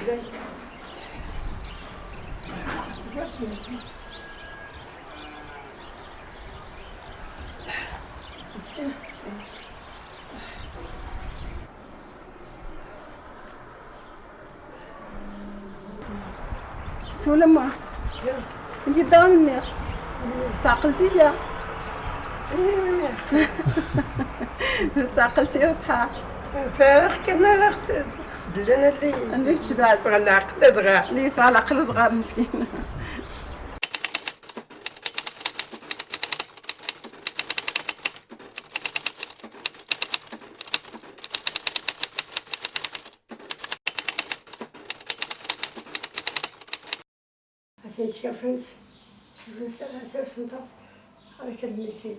سولما انتي داغا مني تعقلتي يا تعقلتي وطحا فارخ كنا ناخذ لنا اللي عندك تبعت على عقل دغا اللي فعل عقل صغار مسكينه. عشان شافنس شافنس انت على كلمتي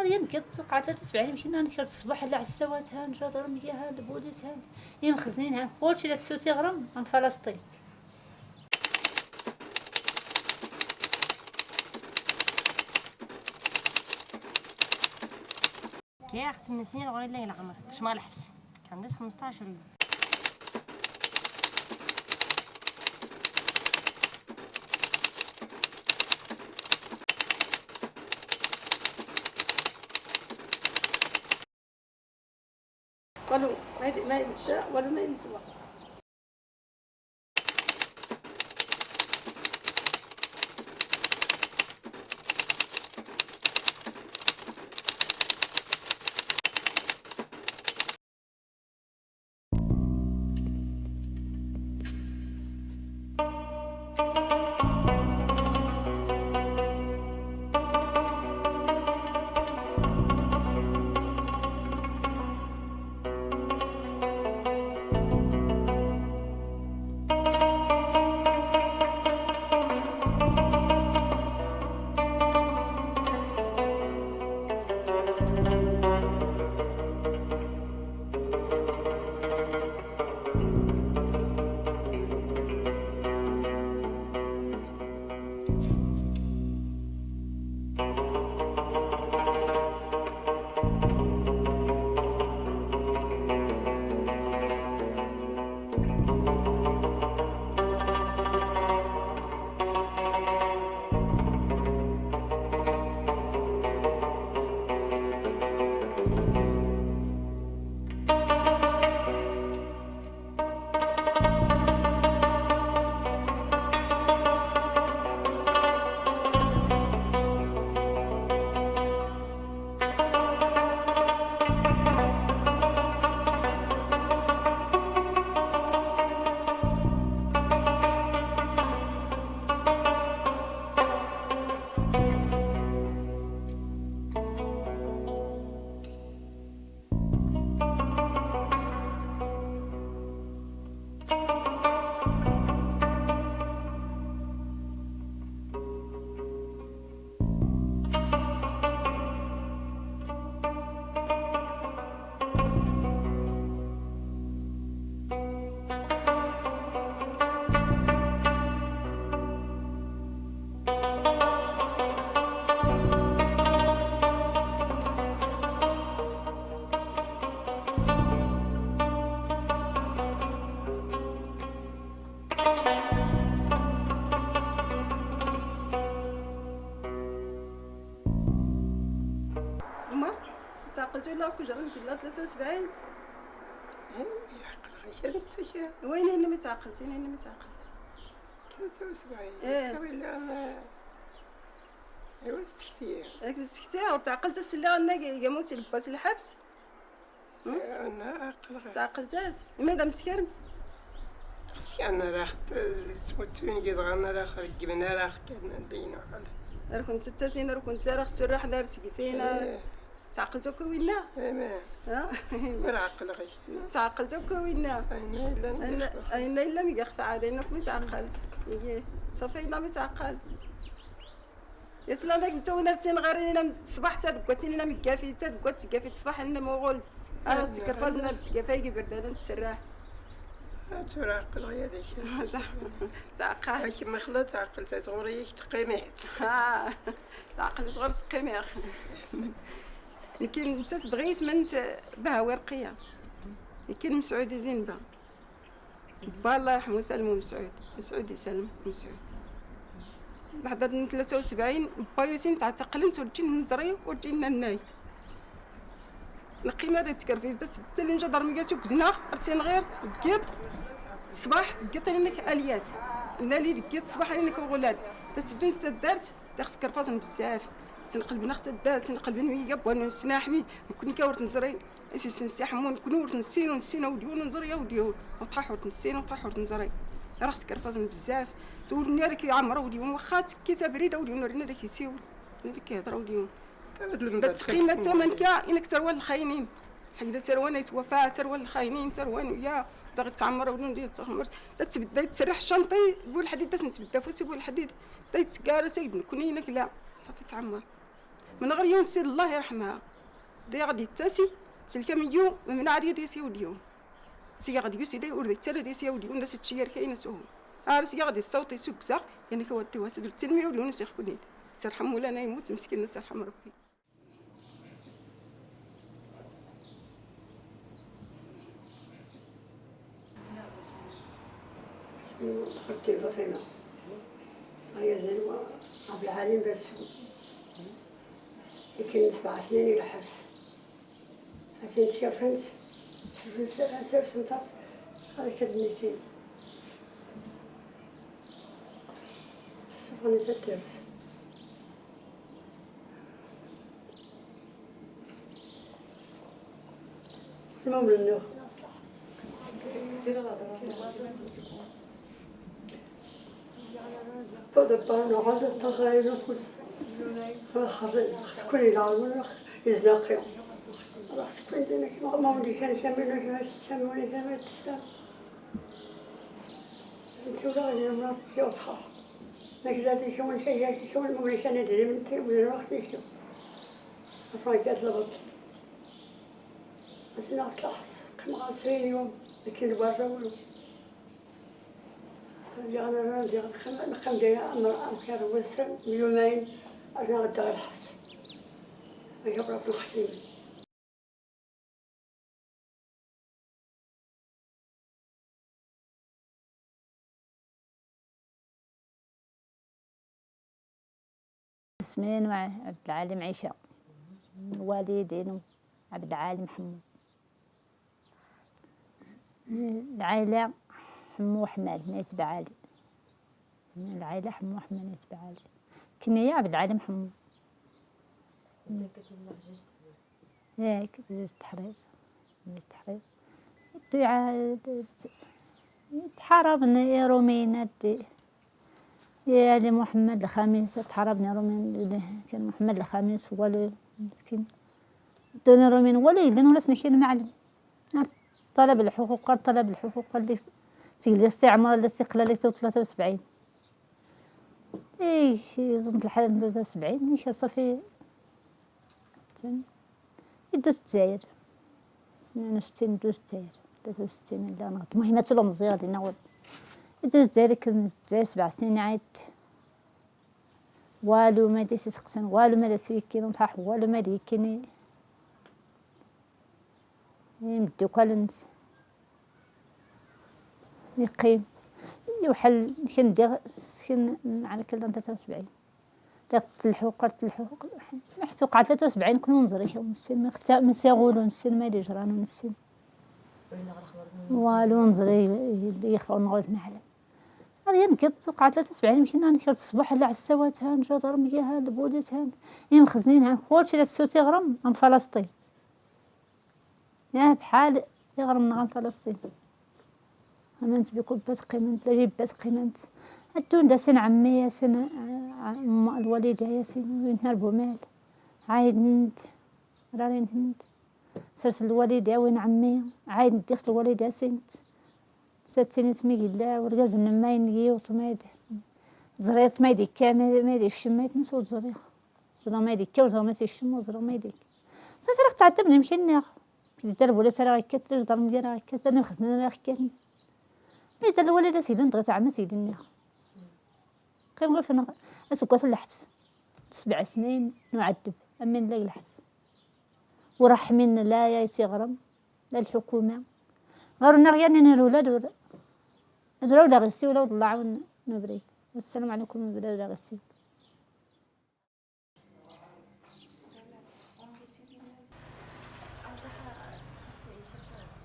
يمكن توقع 73 مشينا نكل الصباح على عساوات هان جدرمية هان البوليس هان يم خزنين هان كلشي لا السوتي غرم من فلسطين. كي اخت من سنين غير ليلة عمرك شمال الحبس كان داز 15 يوم. والو ما يمشى والو ما ينسوى. تعقلتي ولا كو جرى يمكن 73 يعقل غير وين انا ما تعقلتي انا ما تعقلت 73 ولا انا ايوا سكتي ياك سكتي وتعقلت السلي غنا يموت لباس الحبس انا عاقل غير تعقلتات ماذا مسكرن انا راه سموتوني كي انا راه ركبنا راه كان دينا راه كنت تاسين راه كنت راه خصو راح دار سقفينا تعقلتو كوينا ها ولا عقل غير تعقلتو كوينا انا الا ما يخفى علينا ما تعقلت صافي الا ما تعقلت يا سلام داك انت وانا تنغرينا الصباح تدقوتيني انا مكافي تدقوت تكافي الصباح انا مغول انا تكرفزنا تكافي بردانه تسراح تراقل غير ديك تعقل هاك ما خلا تعقل تغوريك تقيميت تعقل صغر تقيميغ لكن انت تدغيس من بها ورقيه لكن مسعود زينبه با الله يرحمه سلمو مسعود يسلم مسعود لحظة من 73 با يوسين تعتقلنت وجينا نزري وجينا الناي القيمة ديال التكرفيز دات اللي نجا درميات وكزنا رتين غير قيت الصباح قيت لك اليات نالي قيت الصباح لك ولاد دات الدون دارت داخل كرفاز بزاف تنقلب نخت دارت تنقلب نويا بوانو نسناحمي كوني كاورت نزري اسي نسيحمون كنورت نسينا وديون نزريا وديون وطاح ورت نسينا وطاح ورت نزري راه كرفاز بزاف تولني لك عمره وديون واخا تكيتا بريده وديون رينا داك يسيو اللي كيهضروا وديون التقيمه الثمن كا انك تروان الخاينين حيت تروان يتوفى تروان الخاينين تروان ويا باغي تعمر ودون ديال تخمر تتبدا تسرح شنطي بول الحديد تنتبدا فوسي بول الحديد تيتكارا سيد كونينك لا صافي تعمر من غير يونسي الله يرحمها دي غادي تاسي سلكا ميو من عادي ديسي وديون سي غادي يسيدي ورد ترى ديسي وديون الناس تشير كاينه سوهم عارس غادي الصوت يسوق زاق يعني كودي واسد التلميع وديون سيخوني ترحم ولا يموت مسكين ترحم ربي دخلت البطينة هي زين عبد العليم بس يمكن 7 سنين إلى حبس حسين تكفنت سير سنتات هذا كدنيتين سبحانه تتبس المهم للنوخ فدبان وعلى تغير نفس خرج كل العالم يزناقي راح تكون دينك ما ودي كان يسمينك ما تسموني كما تسمى انت ولا يوم يوضح لكن هذه كون شيء كون مملكة ندري من الوقت يشوف أفرايكات لغط بس ناس لحظ كم 20 يوم لكن برا ولو رجعنا رجعنا خم دقيقة أمكار وسن يومين أنا غدا الحبس يقرأ في الحكيم اسمي نوع عبد العالم عيشة والدين عبد العالم محمود العائلة حمو حماد نيتبع علي العائلة حمو حماد نيتبع علي كنية عبد العالم محمود ياك التحرير تحاربنا رومينا يا لي محمد الخامس تحاربنا رومين كان محمد الخامس هو مسكين دون رومين ولا يدنا ولا سنكين معلم طلب الحقوق اللي سي الاستعمار الاستقلال اللي 73 اي ظن الحال 73 ماشي صافي يدوز الجزائر 62 دوز الجزائر 63 لا نغد المهم تلوم زياد لنا يدوز الجزائر كان الجزائر 7 سنين عاد والو ما دايش تقسن والو ما داش يكين صح والو ما ديكني يمدوك لنس يقيم يوحل كندير كن على كل 73 داخل الحقوق حتى وقع 73 كنا نزريو نسين ما سيغولو نسين ما يدير جرانو نسين والو نزري يخاو نغول معلم راه نقد وقع 73 مشينا نكل الصباح على عساوات هان جا ضرميه هان البوليس هان مخزنين هان كلشي لا تسوتي غرم من فلسطين يا بحال يغرم نغم فلسطين همنت بيكون بات قيمنت لا جيب بات قيمنت الدون دا سن عمي يا سن الوالدة يا سن نهربو مال عايد نند راني نهند سرس الوالدة وين عمي عايد نديخ الوالدة سنت 6 سنين سمي الله ورقاز النماين يوط مايد زريط مايدي كامل مايدي الشمايت نسوت زريخ زرا مايدي كا وزرا مايدي الشم وزرا مايدي صافي راك تعذبني مشي ناخ كي دربو لا سرا كتر ضرب ديالها كتر نخزنا راه كان إذا الوالدة سيدي نضغط عما سيدي النيخ كيما قلت أنا أسكت الحبس 7 سنين نعذب أمين لا الحبس ورحمين لا يغرم لا الحكومة غيرنا غير نير ولاد ندرو دا غسي ولا طلعوا نبري. والسلام عليكم بلا غسي.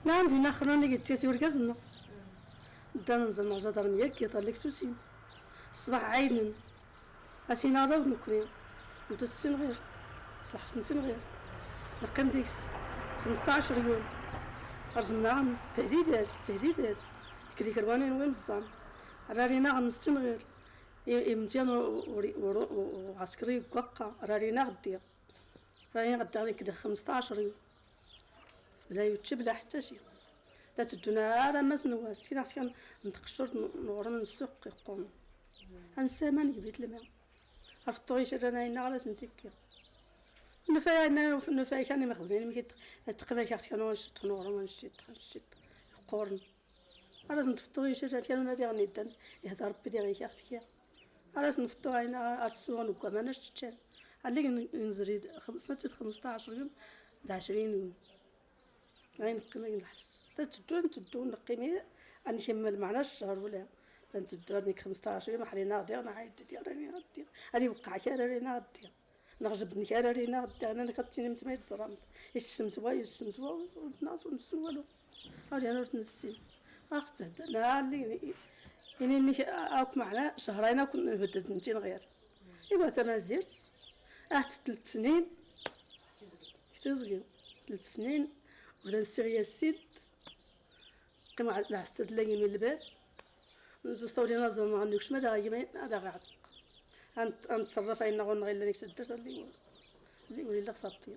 نعم دينا خراني قلت تيسي ورقازنا دانا نزلنا جدرمية كيطار لك سوسين الصباح عينن أسينا راه نكري نتو 60 غير صلاح 50 غير نقيم ديكس 15 يوم رزمنا عن التهديدات كري كربانين وين الزعم رارينا عن 60 غير امتيان وعسكري وقع رارينا غدير راني غدا كدا 15 يوم بدا يتشبلا حتى شي لا تدونا راه ما سنواس كي كان نتقشر نورا من السوق يقوم انسامان قبيت الماء عرفتوش رانا هنا على سنتيكي نفايا كان مخزنين مكي تقبل كان ونشط نورا ونشط يقورن على نفتوش كانوا نادي غنيدان يهضر ربي ديال كاختك على نفتو هنا السوان وكما نشتان عليك نزريد 15 يوم ل 20 يوم غير نقيم الحبس تدو نقيمي غنكمل معنا الشهر ولا تدو هذيك 15 يوم حلينا غدير نعيد ديال راني غدير هذه وقع كي راني غدير نغجبني كي راني غدير انا كتيني مسميت زرام الشمس والناس ونسن والو هادي انا نسين اخت انا اللي يعني اك معنا شهرين كنا هدت 200 غير ايوا تما زرت 3 سنين تزغي 3 سنين ولا نسير السيد كما العسد لاقي من الباب نزستوري نازل ما عندكش ما داغي هذا غاعصق نتصرف اين غون غير اللي كسدت اللي ولا صافي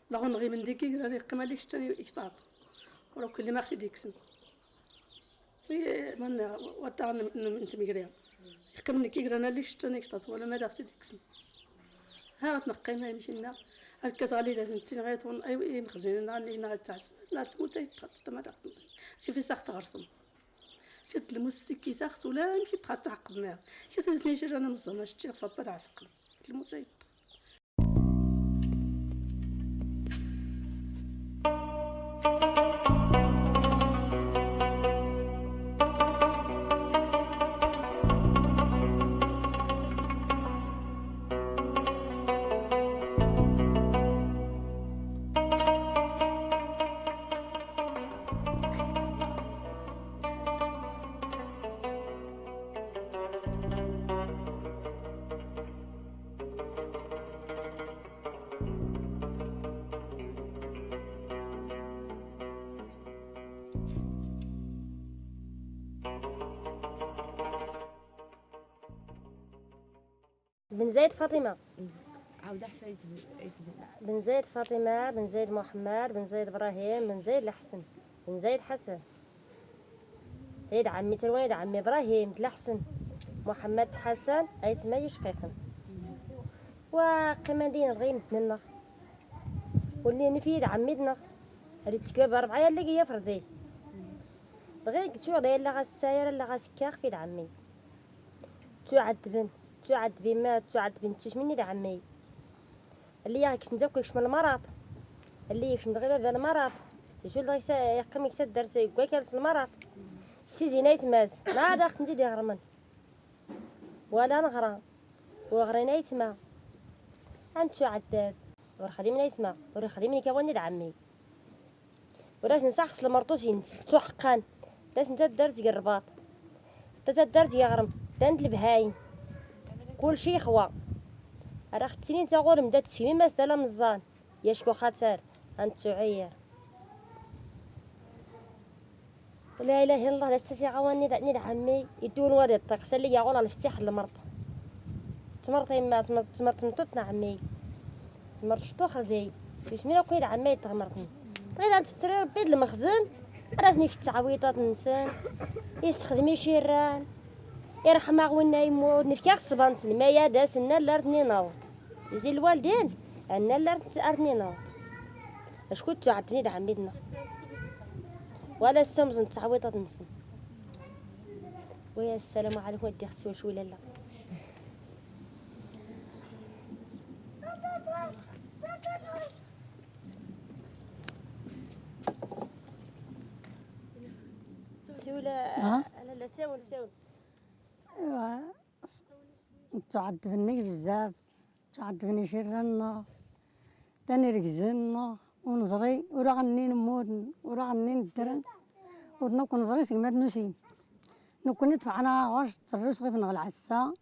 لا غون غير من ديكي راني قيمه ليك تاني يطاط ولو كل ما خصي ديكسن من وطا انت ميغريا يقمني كي رانا ليك تاني يطاط ولا ما خصي ديكسن ها تنقي ما يمشينا هكا غالي لازم تي غيطون اي مخزنين لنا تعس لا تموت تخط ما داك سي في ساخت غرسم سيت الموسيقى كي ساخت ولا يمكن تعقب معاه كيسالني شي انا مزنا شتي خفا عسق الموسيقى بن زايد فاطمة عاود حتى بن زايد فاطمة بن زايد محمد بن زايد إبراهيم بن زايد الحسن بن زايد حسن سيد عمي تلويد عمي إبراهيم الحسن محمد حسن أي سما يشقيقن وقيمة دين الغيم تننخ واللي نفيد عمي دنخ اللي تكبر 4 يلقى هي فردي بغيت شو غدا يلا غساير لا غسكاخ في عمي تعذبي ما تعذبي نتيش مني لعمي اللي ياك نجاوك كش من المرض اللي يكش ندغيب هذا المرض شو اللي يقيم يكسد درس يقوي كارس المرض سي زينايت ماس ما عاد اخت نزيد يغرمن ولا نغرى وغرينا يتما انت عداد ورخديمنا يتما ورخديمني كوني لعمي وراس نسخص المرطوسين توحقان داس نتا درت الرباط تا درت يغرم دانت البهايم كل شيء خوا راه ختيني نتا غور مدات تشمي ما سالا مزان يشكو خاطر انت تعير لا اله الا الله لا تسي غواني دعني لعمي يدون وادي الطقس اللي يغول الفتيح المرط تمرتي ما تمرت متوتنا عمي تمرت شتو خدي فيش مين قيل عمي تغمرتني طيب انت تسري ربي المخزن راسني في التعويضات الانسان يستخدمي شيران يرحم غونا يموت نفكاك صبانس المايا داسنا لارتني ناوض زي الوالدين عندنا لارتني ناوض اش كنت تعطني لعميدنا ولا السمز نتعويضات نسن ويا السلام عليكم ودي اختي واش ولا لا. سولا لا ساول. ايوا تعذبني بزاف، تعذبني شرنا تاني ركزنا ونزري ورا غني نموت ورا غني ندرن ونوك نزري سيمات نوسين نكون دفعنا غاش تروس غير نغل عسا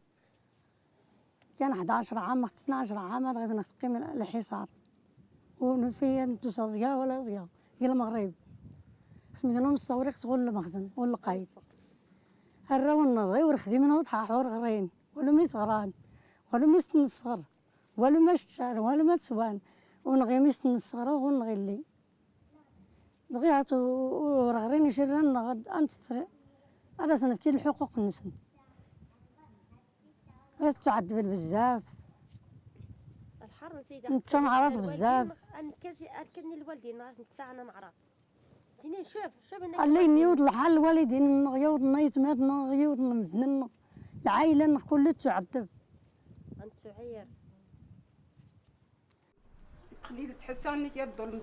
كان 11 عام 12 عام غير نقيم الحصار ونفيا نتوصيا ولا زيا هي المغرب خصني كانوا مصوري شغل المخزن ولا قايد الراو النظري ورخدمنا وطحاح ورغرين ولا مي صغران ولا ميست نصغر ولا ما شتار ولا ما تسوان ونغي ميست نصغر ونغي لي ضغيعت ورغرين يشرن غد انت تري على سنفكي الحقوق نسن غير تعذب بزاف الحر نسيت انت معرض بزاف أركدني الوالدين ناقص ندفع أنا معرض تيني شوف قال لي نيوض الحال الوالدين نغيوض نيتمات نغيوض نمدن العائلة كلها تعذب أنت تعير خليت تحس انك يا الظلم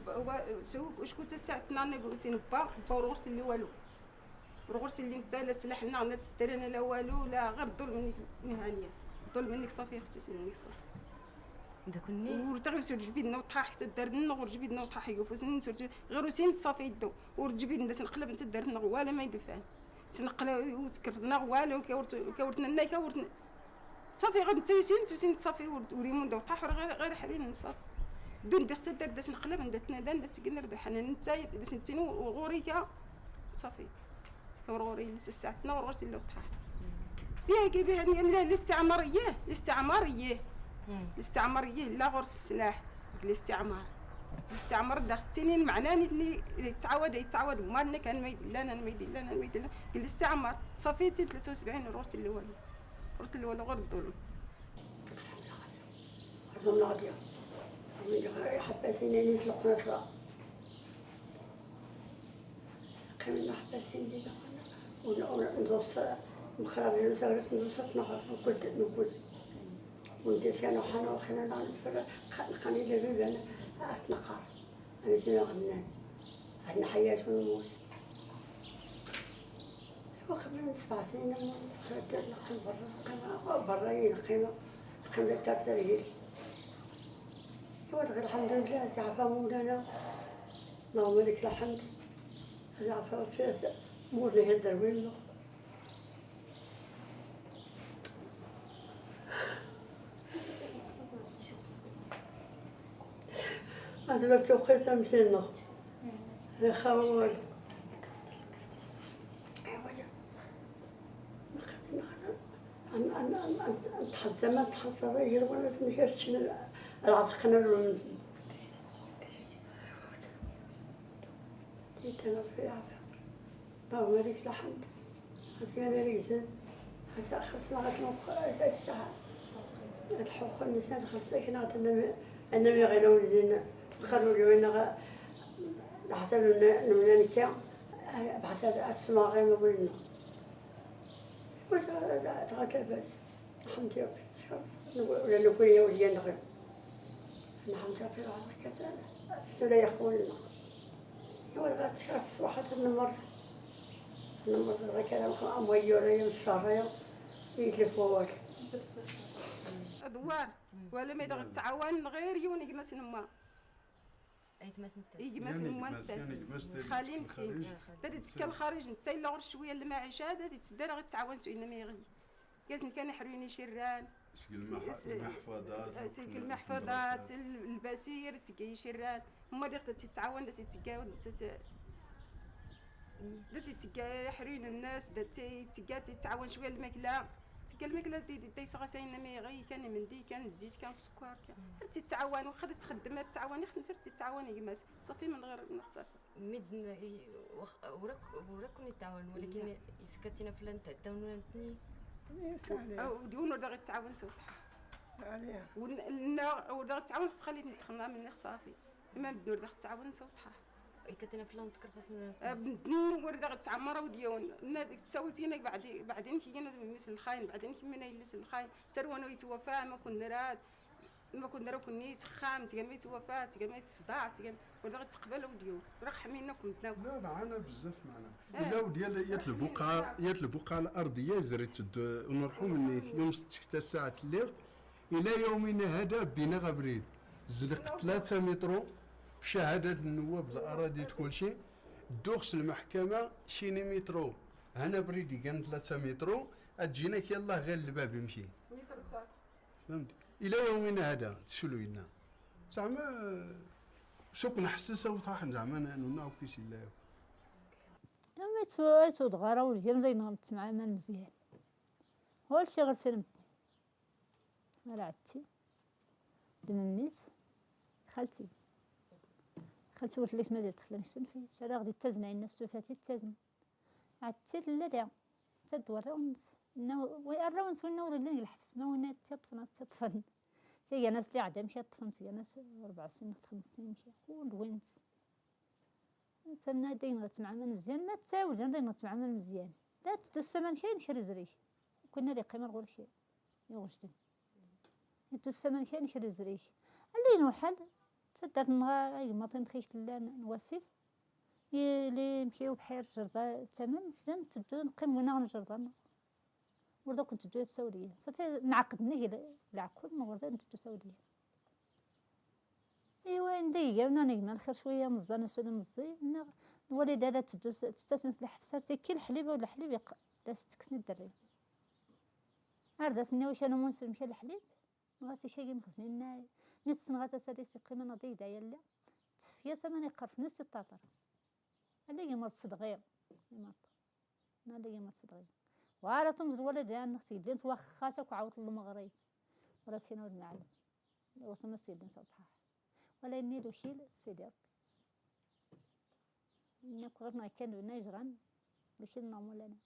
واش كنت ساعتنا انا قلتي با ورغرت اللي والو رغرت اللي انت لا سلاحنا لا تدرنا لا والو لا غير الظلم منك هانيه الظلم منك صافي اختي منك صافي داكني ورتغي سير جبيدنا وطاح حتى دارنا غير جبيدنا وطاح يقفوا سير غير وسين تصافي يدو ورجبيدنا تنقلب انت دارنا ولا ما يدفع تنقلا وتكرزنا والو كورتنا لنا كورتنا صافي غير انت وسين تصافي وريمون دو طاح غير حرين صافي دون دست دار داس نقلب ندتنا دان تقلنا رد حنا انت داس نتينو وغوريكا صافي كورغوري لساعتنا ورغرت اللي طاح بها كيبها الاستعماريه لا غرس السلاح الاستعمار داخل السنين معناه اللي يتعاود ومالنا كان ما يدير لنا الاستعمار صافي 73 ورغرت اللي والو غير الظلم أظن غادية حبتين اللي يطلقنا صرا قيمنا حبتين دينا وندوس مخرجين وسافرت ندوس نغرف نقول وندير كانوا حنا وخينا نعرف نقاني لبيب أنا أتنقر أنا جينا غنان عندنا حياة ونموت وقبل 7 سنين خرجت نقيم برا قيمة دار ترهيل غير الحمد لله زعفا مولانا اللهم لك الحمد زعفا في مولانا يهدر وينه أنا توقيت مشينا أنا خاوي أنا تحزم غير ولا تنكشن العفقنا جيت أنا في عفق اللهم لك الحمد هذه أنا ريزان هذا خلصنا غتنوخ الساعة الحقوق النساء خلصنا كنا أنا ما غير ولدنا خلوا لي وانا حتى لنا نكا بعد السماء غير ما قلنا تغات لاباس الحمد لله ولا نكون يا وليا نغير الحمد لله في العصر كذا ولا يخوننا ولا غاتخاص واحد النمر غير كلام أموي ولا يوم الشهر يتلفوا ادوار ولا ما يدغ تعاون غير يوني جمس نما يجمس نما انت خالين تدي تكل خارج انت الا غير شويه المعيشه هذا تدير غير تعاون سوينا ما يغني قالت كان يحروني شران المحفظات الباسير تجي شران هما اللي تتعاون داس تتعاون داس يحرين الناس تتعاون شويه الماكله الماكله ديسغا ساينا ما يغي كان مندي كان الزيت كان السكر كان تتعاون واخا تخدم تعاوني خنت تتعاوني كماس صافي من غير نقصر مد وراك كوني تعاون ولكن سكتينا فلان تعاون ولا نتني وديونو دا غتعاون سوطح عليها ودا غتعاون خص خليت ندخلنا مني صافي اما بدور دا غتعاون سوطح كتنا فلان تكرفس بنتنو ورده غتعمر وديون ديك تساويتينا بعدين كينا مثل الخاين بعدين كيما يلس الخاين تروانو يتوفى ما كنا راه كني تخام تقال ما يتوفى تقال ما يتصدع تقال ورده غتقبل وديون راه حميناكم تناول. لا عنا بزاف معنا ولاو ديال يات البقعه الارضيه زريت ونروحوا من يوم 6 ساعه الليل الى يومنا هذا بينا غبريل زلق 3 متر بشهاده النواب الاراضي كل شيء دوخس المحكمه شيني مترو هنا بريدي كان 3 متر اجيناك يلاه غير الباب يمشي متر صافي فهمتي الى يومنا هذا تشلوينا زعما شوك نحسسها وطاح زعما انا كيسي الله لما تغارا والجيم زي نغمت مع ما مزيان هو الشي غير سلمتني راه عدتي لمميت خالتي ولات ما درت خلاني نشتن فيه راه غادي تزنى الناس توفاتي تزن عدتي لا تدور ونس ونس ونور اللي الحبس ما ونا تطفن تي ناس اللي عندها مشات طفن تي ناس 4 سنين 5 سنين مشى ولوينت ثمنا دايما غتمعامل مزيان ما تساوي دايما غتمعامل مزيان لا تتسمن كاين شري زريك كنا لي قيمه غير شي يوجدن تتسمن كاين شري زريك اللي نوحل تدرت نغا ماطين خيش لا نواسف اللي مشيو بحير جرده 8 سنين تدو نقيم وانا جردنا ورده كنت تدو تساوليه صافي نعقدني العقل ورده نتدو ساوليه ايوا نديا ونانيما الخير شويه مزانه شنو مزي الوالده لا تدوس تستسنس لحسرتي كي الحليبه ولا حليب لا ستكسني الدري عرضتني واش انا منسلم كي الحليب غاسي شي مخزنين نص نغاتا سادي قيمه نضي دايا لا يا سماني قرف نص الطاطر اللي مرت صدغير مرت اللي مرت صدغير وعلى تمز الوالده نختي بنت واخاتك وعاوت له مغري ولا سينا المعلم لو تمثل نصطح ولا إني دوشيل سيدي ربي إنك غير ما كانوا نجران دوشيل نوم ولا أنا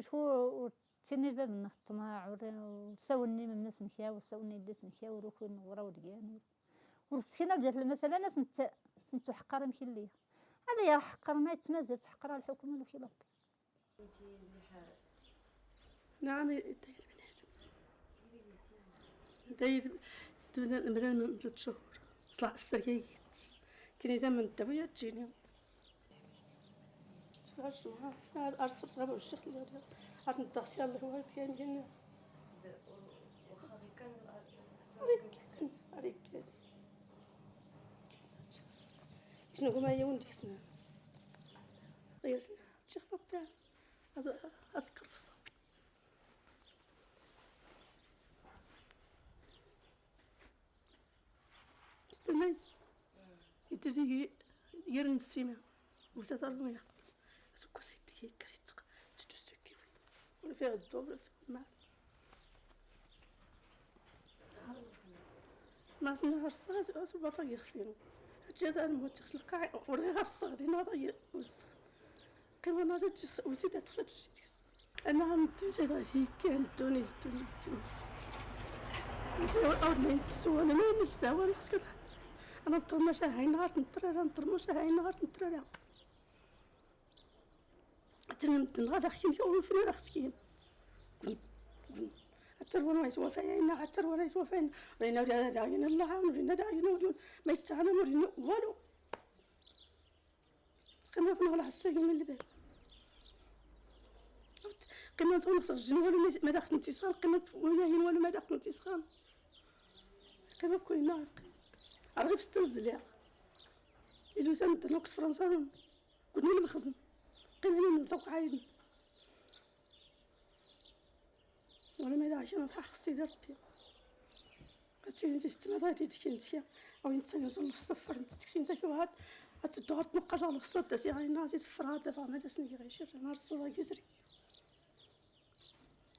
شو تشني الباب من الطماع وساوني من الناس نخيا وساوني الناس نخيا وروحوا نغرا وديان ورسينا بدات المسألة ناس سنتو حقر مشي ليا هذا يا حقرنا يتمازل تحقر الحكومة ولا شي ربي انتي اللي حار نعم داير المدام من 3 شهور طلع السرقيت كني دائما الدوية تجيني تغشوها أرسل صغار الشيخ اللي عرفت التغسيل اللي هو كان جنة واخا غير كان عليك شنو هما هي ونديك سنة هي سنة الشيخ بابا أذكر في الصبي استنيت يتجي يرن السيما وتصل ما يقبل اسكو سيتي كريتق تدسكي ولا فيها الضوء ولا فيها الماء ما سنهار الصغاز البطا يخفينو هتجي انا موت تغسل القاع ولا غرفه غادي ناضي وسخ كيما ناضي وزيد تغسل انا عملت جا فيه كان تونس أول ما يتسوى أنا ما نساوى أنا خصك أنا نطر ماشي هاي نهار نطر نطر ماشي هاي نهار نطر تنمتن غادا خيم وفين راه خصكين حتى وانا يسوى فينا حتى وانا يسوى فينا رينا داعينا الله ورينا داعينا ودون ما يتعنا ورينا والو قيمة فينا ولا حساكين من الباب قيمة نتو نخرج والو ما داخل انتصال قيمة ولاين والو ما داخل انتصال قيمة كوينة غير في 6 الزلاق إلو سنت نقص فرنسا كنا نخزن قيمة نطوق عايدن ولا ما داعش أنا طاح خصي دير ربي هاتي انت ستما غادي تكنتيا او انت نوصل في الصفر انت تكسي انت كي واحد هتدور تنقى جال في الصوت تسي غير نازي تفرها دفع ما داسني غير شي نهار الصوره يزري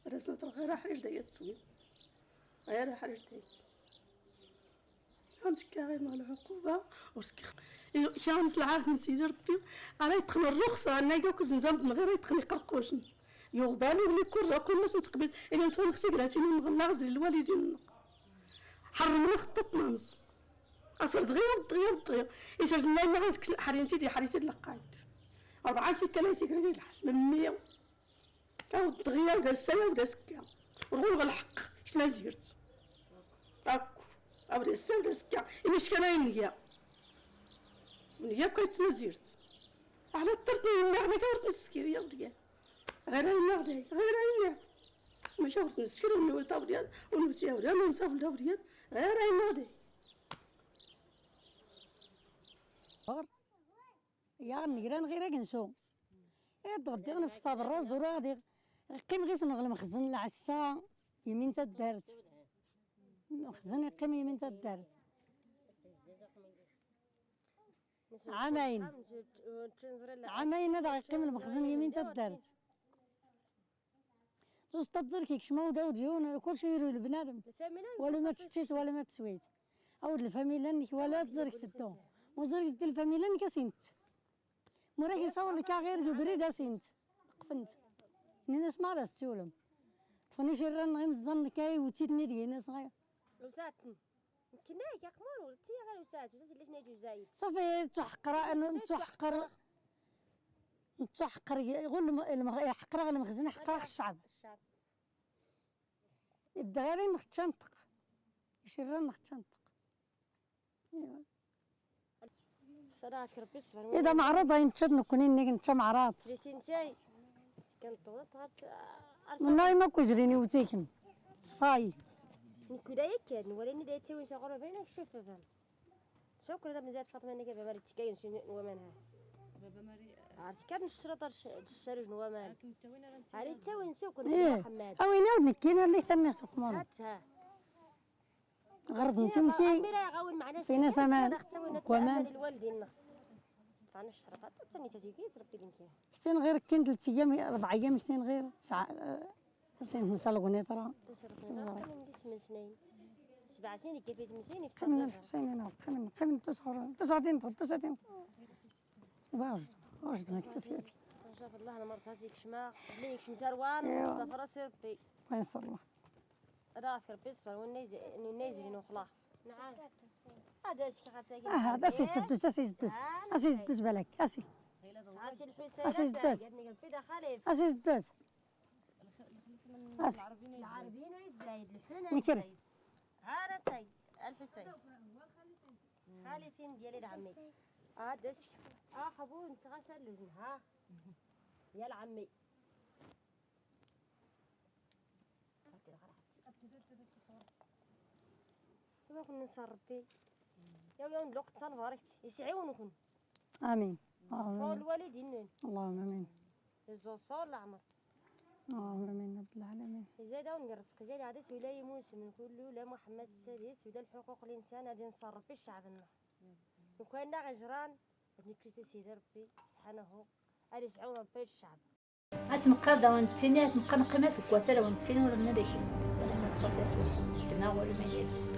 راسنا غير حرير دايا تسوي غير حرير دايا عندك غير مع العقوبه وسكي كان سلعات من سيدي ربي انا يدخل الرخصه انا ياكل زنزان من غير يدخل يقرقوشن يغبالو اللي كورجا كل الناس نتقبل الا نتو نغسل راسي نغلا غزل الوالدين حرمنا خطط نانس اصل دغيا يسرز لنا ما غنسكت حرينتي دي حريتي لقايت 4 سكه سكر غير الحس من 100 او دغيا ودا السما ودا سكه ونقول الحق اش ما زيرت هاكو او دا السما ودا سكه اش كان نيا نيا كنت ما زيرت على الطرد ما كانت السكيريه وديا غير النغدي غير النغدي ما شاورت نسكر ونوطا ديال ونمسيا وديال ونصاف ديال غير النغدي يا نيران غير كنسو تغدي غنفصا بالراس دورا غادي قيم غير في المخزن العسا يمين تدارت المخزن يقيم يمين تدارت عامين هذا يقيم المخزن يمين تدارت زوج تدير كيك شما ودا وديون كلشي يرو البنادم ولا ما تشيت ولا ما تسويت عاود الفاميلا ولا تزرك سدو وزرك ديال الفاميلا كاسينت مورا كيصور لك غير بريده سينت قفنت الناس ما عرفت تسولم تفني شي ران غير مزن كاي وتيتني ديال الناس غير وساتن كناك يا قمر ولتي غير وسات وسات اللي شنو جزايد صافي تحقر يحقر المخزن يحقر الشعب الدغاري نختنطق يشران نختنطق ايوا صراحه ربي يصبر اذا معرض ينتشد نكونين انت معرض ريسينتاي كنطوط والله ما كوجريني وتيكن صاي نكودا يكاد ولاني دايت وين شغل بينك شوف فهم شكرا من زاد فاطمه انك بابا تكاين شنو ومنها بابا مري عرفتي كان الشرطه الشرج نومان عرفتي تا وين شكرا محمد وين عاود كاين اللي تاني سوق مال هاتها غرض نتمكي فينا سمان ومان الوالدين فانا الشرطه ثاني تجي تربي لي كاين حسين غير كاين 3 ايام 4 ايام حسين غير 9 حسين نسال غنيطره عندي 8 سنين 7 سنين كيفاش 8 سنين كمل حسين انا كمل تسعة واجد ما كتسيتي شوف الله انا مرت هذيك شما ليك شمت روان مصطفى راسي ربي الله ينصر الله راك ربي يصبر والنيزرين وخلاص نعم هذا شي غاتاكي هذا سي تدوز اسي زدوز بالك اسي الحسين اسي زدوز قلبي دخلي اسي زدوز العربيين يزايد الحنا نكرت هذا سيد الحسين خالفين ديالي لعمي هذا خبو انت غسل لوزن ها يا العمي كيما كنا نصربي يا الوقت صنفاركت يسعونكم امين فول الوالدين اللهم امين الزوز فول العمر اللهم امين رب العالمين زايده ونقرصك زايده هذا ولايه موسم نقول لا محمد السادس ولا الحقوق الانسان غادي نصرف في شعبنا وكان غجران نتوسي سيدي ربي سبحانه غادي يسعون ربي الشعب غتبقى داونتيني غتبقى نقيمات وكواسه داونتيني ولا بناداك ولا ما تصافيات دماغ ولا ما يدير